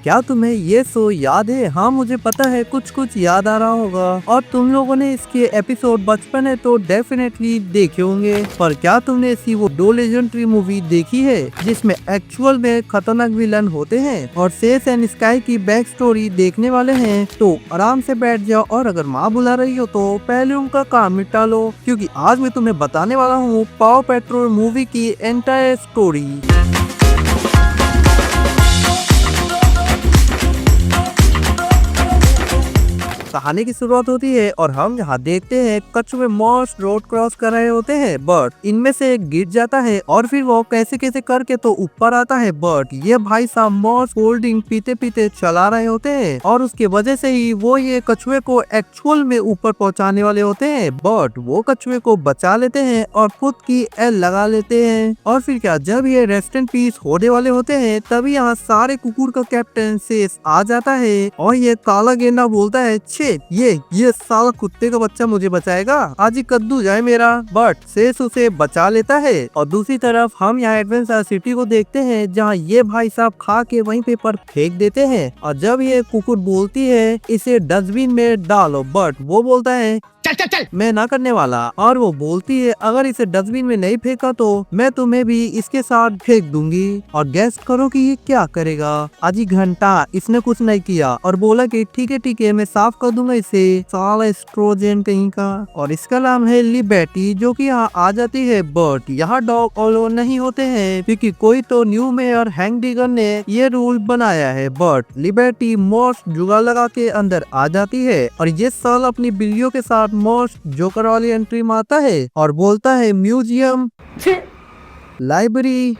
क्या तुम्हें ये शो याद है? हाँ, मुझे पता है कुछ कुछ याद आ रहा होगा और तुम लोगों ने इसके एपिसोड बचपन है तो डेफिनेटली देखे होंगे। पर क्या तुमने ऐसी वो दो लेजेंडरी मूवी देखी है जिसमें एक्चुअल में खतरनाक विलन होते हैं और सेस एंड स्काई की बैक स्टोरी देखने वाले हैं? तो आराम से बैठ जाओ और अगर माँ बुला रही हो तो पहले उनका काम निपटा लो, क्योंकि आज मैं तुम्हें बताने वाला हूँ पाव पेट्रोल मूवी की एंटायर स्टोरी। कहानी की शुरुआत होती है और हम यहाँ देखते हैं कछुए मॉस रोड क्रॉस कर रहे होते हैं, बट इनमें से एक गिर जाता है और फिर वो कैसे कैसे करके तो ऊपर आता है। बट ये भाई साहब मॉस कोल्ड ड्रिंक पीते पीते चला रहे होते हैं और उसके वजह से ही वो ये कछुए को एक्चुअल में ऊपर पहुँचाने वाले होते हैं। बट वो कछुए को बचा लेते हैं और खुद की एल लगा लेते हैं। और फिर क्या, जब ये रेस्ट इन पीस होने वाले होते हैं तभी यहाँ सारे कुकुर का कैप्टन सेस आ जाता है और ये काला गेंडा बोलता है, ये साला कुत्ते का बच्चा मुझे बचाएगा, आज ही कद्दू जाए मेरा। बट सेस उसे बचा लेता है। और दूसरी तरफ हम यहाँ एडवेंचर सिटी को देखते हैं जहाँ ये भाई साहब खा के वहीं पे पर फेंक देते हैं और जब ये कुकुर बोलती है इसे डस्टबिन में डालो, बट वो बोलता है चल चल चल मैं ना करने वाला। और वो बोलती है अगर इसे डस्टबिन में नहीं फेंका तो मैं तुम्हें भी इसके साथ फेंक दूंगी। और गेस्ट करो कि ये क्या करेगा, आधी घंटा इसने कुछ नहीं किया और बोला कि ठीक है मैं साफ कर दूंगा इसे, साला एस्ट्रोजन कहीं का। और इसका नाम है लिबर्टी जो कि यहाँ आ जाती है। बट यहाँ डॉग ऑलो नहीं होते हैं क्योंकि कोई तो न्यू मेयर हैंक डिगर ने ये रूल बनाया है। बट लिबर्टी मोस्ट जुगाड़ लगा के अंदर आ जाती है और ये साल अपनी बिल्लियों के साथ मोस्ट जोकर वाली एंट्री मारता है और बोलता है म्यूजियम, लाइब्रेरी,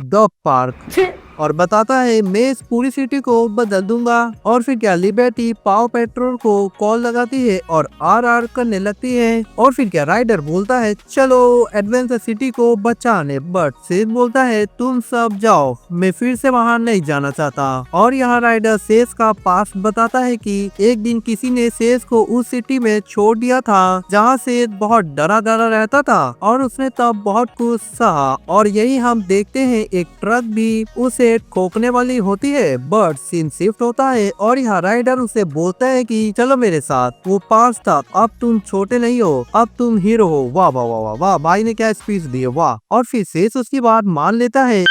डॉग पार्क और बताता है मैं इस पूरी सिटी को बदल दूंगा। और फिर क्या, लिबर्टी पाव पेट्रोल को कॉल लगाती है और आर करने लगती है। और फिर क्या, राइडर बोलता है चलो एडवेंचर सिटी को बचाने। बट सेस बोलता है तुम सब जाओ, मैं फिर से वहां नहीं जाना चाहता। और यहाँ राइडर सेस का पास बताता है कि एक दिन किसी ने सेस को उस सिटी में छोड़ दिया था जहाँ सेस बहुत डरा रहता था और उसने तब बहुत कुछ सहा। और यही हम देखते हैं एक ट्रक भी उसे ठोकने वाली होती है। बट सीन शिफ्ट होता है और यहाँ राइडर उसे बोलता है कि चलो मेरे साथ, वो पास था, अब तुम छोटे नहीं हो, अब तुम हीरो हो। वाह वाह वाह वाह वाह, भाई ने क्या स्पीच दी है, वाह। और फिर सेस उसकी बात मान लेता है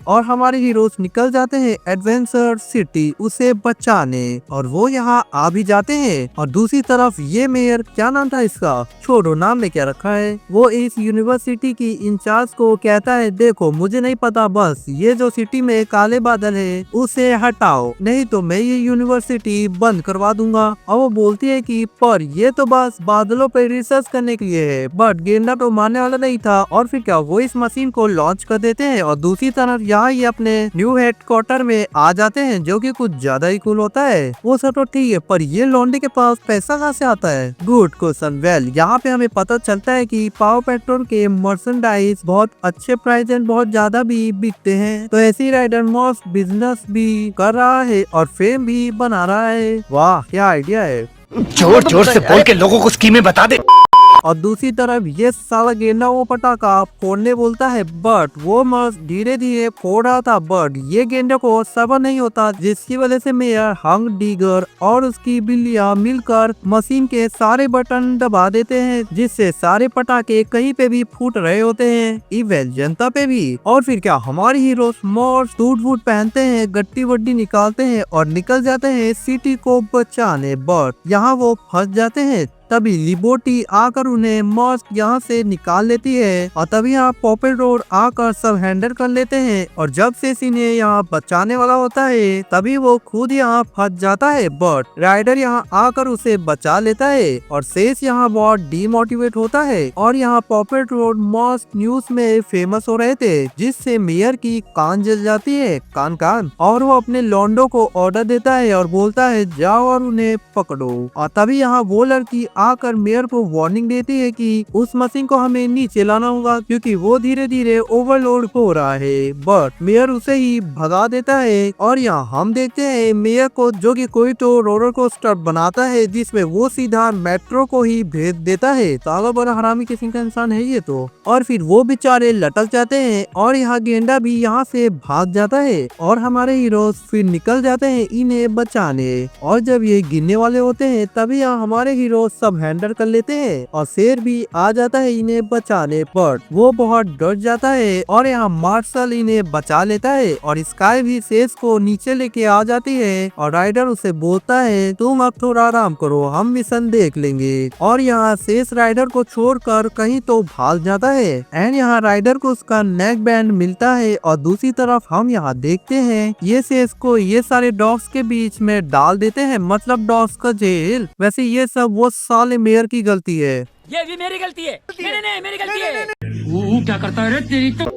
और हमारे हीरोज निकल जाते हैं एडवेंचर सिटी उसे बचाने और वो यहाँ आ भी जाते हैं। और दूसरी तरफ ये मेयर, क्या नाम था इसका, छोड़ो नाम में क्या रखा है, वो इस यूनिवर्सिटी की इंचार्ज को कहता है देखो मुझे नहीं पता, बस ये जो सिटी में काले बादल है उसे हटाओ नहीं तो मैं ये यूनिवर्सिटी बंद करवा दूंगा। और वो बोलती है कि पर ये तो बस बादलों पे रिसर्च करने के लिए है। बट गेंडा तो मानने वाला नहीं था और फिर क्या, वो इस मशीन को लॉन्च कर देते हैं और दूसरी तरफ यहाँ ये अपने न्यू हेडक्वार्टर में आ जाते हैं जो कि कुछ ज्यादा ही कूल होता है। वो सब तो ठीक है पर ये लॉन्डे के पास पैसा कहाँ से आता है? Good question. वेल यहाँ पे हमें पता चलता है कि पावर पेट्रोल के मर्चेंडाइज बहुत अच्छे प्राइस एंड बहुत ज्यादा भी बिकते हैं, तो ऐसी राइडर मॉस बिजनेस भी कर रहा है और फेम भी बना रहा है। वाह क्या आइडिया है, जोर जोर से बोल के लोगों को स्कीमें बता दे। और दूसरी तरफ ये साला गेंडा वो पटाखा फोड़ने बोलता है बट वो मस्त धीरे धीरे फोड़ रहा था। बट ये गेंडे को सब्र नहीं होता जिसकी वजह से मेयर हंक डिगर और उसकी बिल्लियां मिलकर मशीन के सारे बटन दबा देते हैं जिससे सारे पटाखे कहीं पे भी फूट रहे होते हैं, इवन जनता पे भी। और फिर क्या, हमारे हीरो मोर सूट वूट पहनते हैं, गट्टी वड्डी निकालते हैं और निकल जाते हैं सिटी को बचाने। बट यहाँ वो फंस जाते हैं, तभी लिबर्टी आकर उन्हें मॉस्क यहाँ से निकाल लेती है और तभी यहाँ पॉपेल रोड आकर सब हैंडल कर लेते हैं। और जब सेस इन्हें यहाँ बचाने वाला होता है तभी वो खुद यहाँ फंस जाता है। बट राइडर यहाँ आकर उसे बचा लेता है और सेस यहाँ बहुत डीमोटिवेट होता है। और यहाँ पॉपेल रोड मॉस्क न्यूज में फेमस हो रहे थे जिससे मेयर की कान जल जाती है, कान। और वो अपने लॉन्डो को ऑर्डर देता है और बोलता है जाओ और उन्हें पकड़ो। और तभी यहाँ वो लड़की आकर मेयर को वार्निंग देती है कि उस मशीन को हमें नीचे लाना होगा क्योंकि वो धीरे धीरे ओवरलोड हो रहा है। बट मेयर उसे ही भगा देता है और यहाँ हम देखते हैं मेयर को जो कि कोई तो रोलर कोस्टर बनाता है जिसमें वो सीधा मेट्रो को ही भेज देता है। साला बड़ा हरामी किस्म का इंसान है ये तो। और फिर वो बेचारे लटक जाते हैं और यहाँ गेंडा भी यहाँ से भाग जाता है और हमारे हीरो फिर निकल जाते हैं इन्हें बचाने। और जब ये गिरने वाले होते हैं तभी यहाँ हमारे हीरो सब हैंडल कर लेते हैं और शेर भी आ जाता है इन्हें बचाने पर। वो बहुत डर जाता है और यहाँ मार्शल इन्हें बचा लेता है और स्काई भी शेष को नीचे लेके आ जाती है और राइडर उसे बोलता है तुम अब थोड़ा आराम करो, हम मिशन देख लेंगे। और यहाँ शेष राइडर को छोड़कर कहीं तो भाग जाता है एंड यहाँ राइडर को उसका नेक बैंड मिलता है और दूसरी तरफ हम यहाँ देखते हैं ये शेष को ये सारे डॉग्स के बीच में डाल देते हैं, मतलब डॉग्स का जेल। वैसे ये सब वो साले मेयर की गलती है। ये भी मेरी गलती है। नहीं नहीं मेरी गलती है। क्या करता है रे तेरी तो।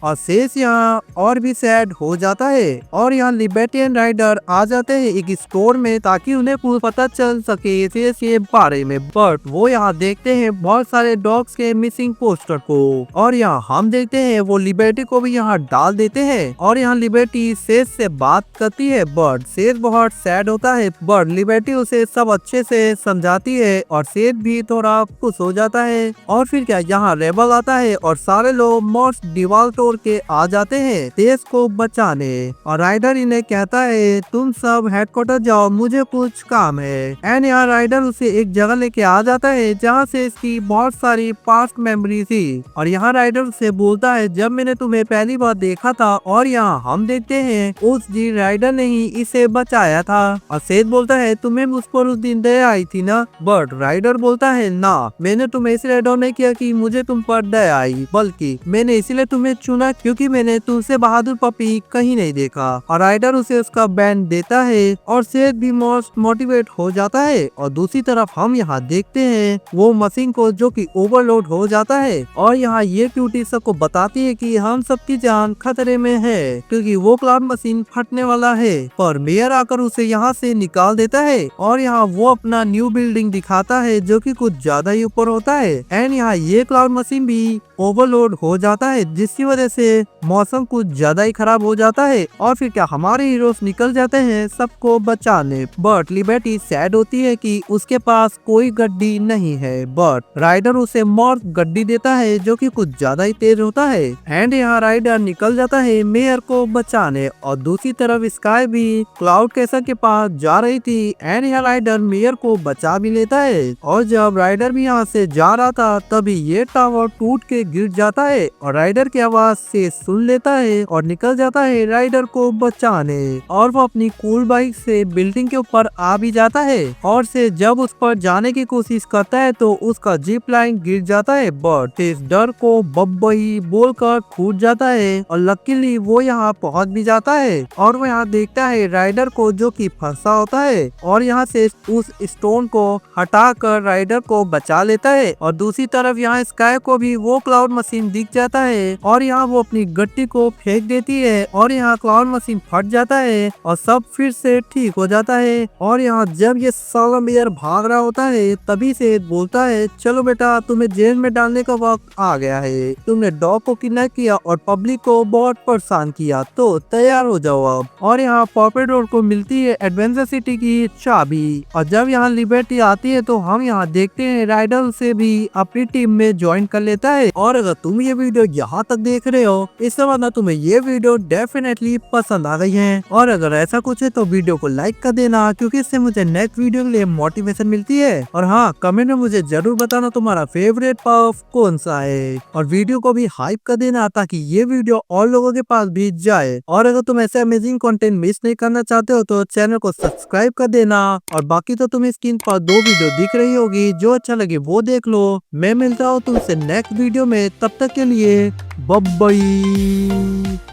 और शेष यहाँ और भी सैड हो जाता है और यहाँ लिबर्टियन राइडर आ जाते हैं एक स्टोर में ताकि उन्हें कुछ पता चल सके शेष के बारे में। बट वो यहाँ देखते हैं बहुत सारे डॉग्स के मिसिंग पोस्टर को और यहाँ हम देखते हैं वो लिबर्टी को भी यहाँ डाल देते हैं और यहाँ लिबर्टी शेष से बात करती है बट शेष बहुत सैड होता है। बट लिबर्टी उसे सब अच्छे से समझाती है और शेष भी थोड़ा खुश हो जाता है। और फिर क्या यहाँ रेबल आता है और सारे लोग मॉस दीवार तोड़ के आ जाते हैं शेष को बचाने और राइडर इन्हें कहता है तुम सब हेडक्वार्टर जाओ, मुझे कुछ काम है। एंड यहाँ राइडर उसे एक जगह लेके आ जाता है जहाँ से इसकी बहुत सारी पास्ट मेमोरी थी और यहाँ राइडर उसे बोलता है जब मैंने तुम्हें पहली बार देखा था। और यहाँ हम देखते हैं उस दिन राइडर ने ही इसे बचाया था और शेष बोलता है तुम्हें मुझ पर उस दिन दया आई थी ना। बट राइडर बोलता है ना, मैंने तुम्हें इसलिए डाउन नहीं किया कि मुझे तुम पर दया आई, बल्कि मैंने इसलिए तुम्हें चुना क्योंकि मैंने तुमसे बहादुर पपी कहीं नहीं देखा। और राइडर उसे उसका बैंड देता है और शेष भी मोस्ट मोटिवेट हो जाता है। और दूसरी तरफ हम यहाँ देखते हैं वो मशीन को जो कि ओवरलोड हो जाता है और यहाँ ये क्यूटी सबको बताती है कि हम सबकी जान खतरे में है क्योंकि वो क्लाउड मशीन फटने वाला है। पर मेयर आकर उसे यहाँ से निकाल देता है और यहाँ वो अपना न्यू बिल्डिंग दिखाता है जो कि कुछ ज्यादा ही ऊपर होता है एंड यहाँ ये क्लाउड मशीन भी ओवरलोड हो जाता है जिसकी वजह से मौसम कुछ ज्यादा ही खराब हो जाता है। और फिर क्या हमारे हीरोज निकल जाते हैं सबको बचाने। बट लिबर्टी सैड होती है कि उसके पास कोई गड्डी नहीं है बट राइडर उसे मॉर्फ गड्डी देता है जो कि कुछ ज्यादा ही तेज होता है एंड यहाँ राइडर निकल जाता है मेयर को बचाने। और दूसरी तरफ स्काई भी क्लाउड कैसर के पास जा रही थी एंड यहाँ राइडर मेयर को बचा भी लेता है। और जब राइडर भी यहाँ से जा रहा था तभी ये टावर टूट के गिर जाता है और राइडर की आवाज से सुन लेता है और निकल जाता है राइडर को बचाने। और वो अपनी कूल बाइक से बिल्डिंग के ऊपर आ भी जाता है और से जब उस पर जाने की कोशिश करता है तो उसका जीप लाइन गिर जाता है बट इस डर को बब्बई बोलकर छूट जाता है और लकीली वो यहाँ पहुँच भी जाता है। और वो यहाँ देखता है राइडर को जो कि फंसा होता है और यहाँ से उस स्टोन को हटाकर राइडर को बचा लेता है। और दूसरी तरफ यहाँ स्काई को भी वो क्लाउड मशीन दिख जाता है और यहाँ वो अपनी गट्टी को फेंक देती है और यहाँ क्लाउड मशीन फट जाता है और सब फिर से ठीक हो जाता है। और यहाँ जब ये साला मेयर भाग रहा होता है तभी से बोलता है चलो बेटा तुम्हें जेल में डालने का वक्त आ गया है, तुमने डॉग को किडनैप किया और पब्लिक को बहुत परेशान किया तो तैयार हो जाओ अब। और यहाँ पॉपेट रोड को मिलती है एडवेंचर सिटी की चाबी और जब यहाँ लिबर्टी आती है तो हम यहाँ देखते हैं राइडर से भी अपनी टीम में ज्वाइन कर लेता है। और अगर तुम ये वीडियो यहाँ तक देख रहे हो इससे मतलब तुम्हें ये वीडियो डेफिनेटली पसंद आ गई है और अगर ऐसा कुछ है तो वीडियो को लाइक कर देना क्योंकि इससे मुझे नेक्स्ट वीडियो के लिए मोटिवेशन मिलती है। और हाँ कमेंट में मुझे जरूर बताना तुम्हारा फेवरेट पफ कौन सा है और वीडियो को भी हाइप कर देना ताकि ये वीडियो और लोगों के पास भी जाए। और अगर तुम ऐसे अमेजिंग कंटेंट मिस नहीं करना चाहते हो तो चैनल को सब्सक्राइब कर देना। और बाकी तो तुम्हें स्क्रीन पर 2 वीडियो दिख रही होगी, जो अच्छा लगे वो देख लो। मैं मिलता हूँ तुमसे नेक्स्ट वीडियो में, तब तक के लिए बाय बाय।